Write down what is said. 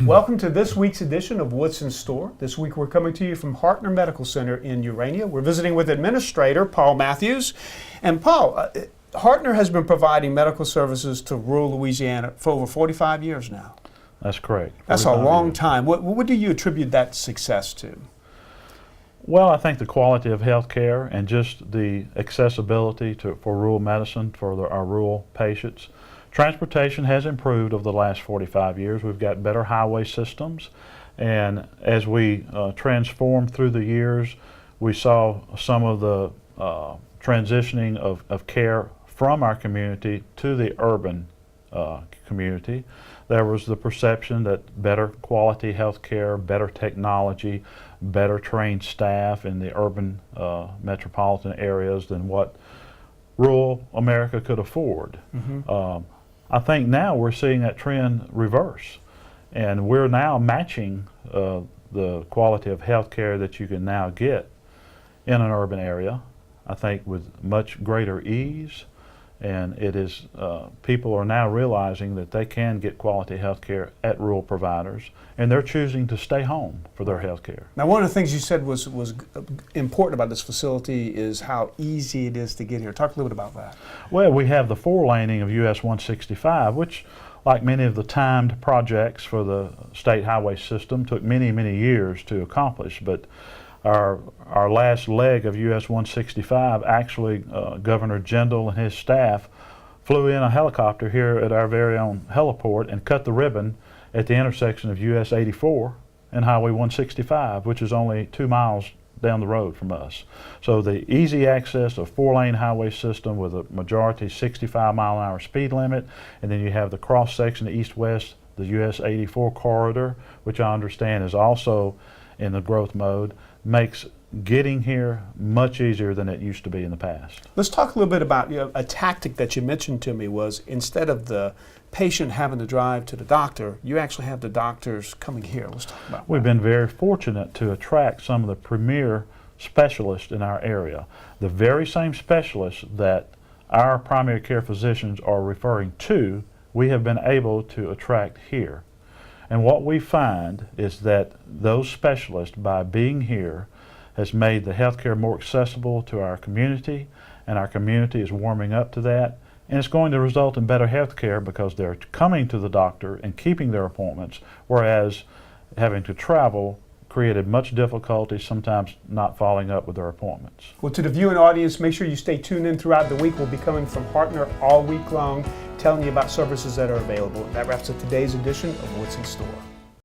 Welcome to this week's edition of What's in Store. This week we're coming to you from Hardtner Medical Center in Urania. We're visiting with Administrator Paul Matthews. And Paul, Hardtner has been providing medical services to rural Louisiana for over 45 years now. That's correct. That's a long time. What do you attribute that success to? Well, I think the quality of health care and just the accessibility for rural medicine for our rural patients. Transportation has improved over the last 45 years. We've got better highway systems, and as we transformed through the years, we saw some of the transitioning of care from our community to the urban community. There was the perception that better quality health care, better technology, better trained staff in the urban metropolitan areas than what rural America could afford. Mm-hmm. I think now we're seeing that trend reverse, and we're now matching the quality of health care that you can now get in an urban area, I think, with much greater ease. And it is, people are now realizing that they can get quality health care at rural providers, and they're choosing to stay home for their health care. Now, one of the things you said was important about this facility is how easy it is to get here. Talk a little bit about that. Well, we have the 4-laning of US 165, which, like many of the timed projects for the state highway system, took many, many years to accomplish. But our last leg of US 165, actually Governor Jindal and his staff flew in a helicopter here at our very own heliport and cut the ribbon at the intersection of US 84 and Highway 165, which is only 2 miles down the road from us. So the easy access of 4-lane highway system with a majority 65-mile-an-hour speed limit, and then you have the cross section east-west, the US 84 corridor, which I understand is also in the growth mode, makes getting here much easier than it used to be in the past. Let's talk a little bit about a tactic that you mentioned to me was instead of the patient having to drive to the doctor, you actually have the doctors coming here. Let's talk about that. We've been very fortunate to attract some of the premier specialists in our area. The very same specialists that our primary care physicians are referring to, we have been able to attract here. And what we find is that those specialists, by being here, has made the healthcare more accessible to our community, and our community is warming up to that. And it's going to result in better healthcare because they're coming to the doctor and keeping their appointments, whereas having to travel created much difficulty, sometimes not following up with their appointments. Well, to the viewing audience, make sure you stay tuned in throughout the week. We'll be coming from Hardtner all week long, telling you about services that are available. That wraps up today's edition of What's in Store.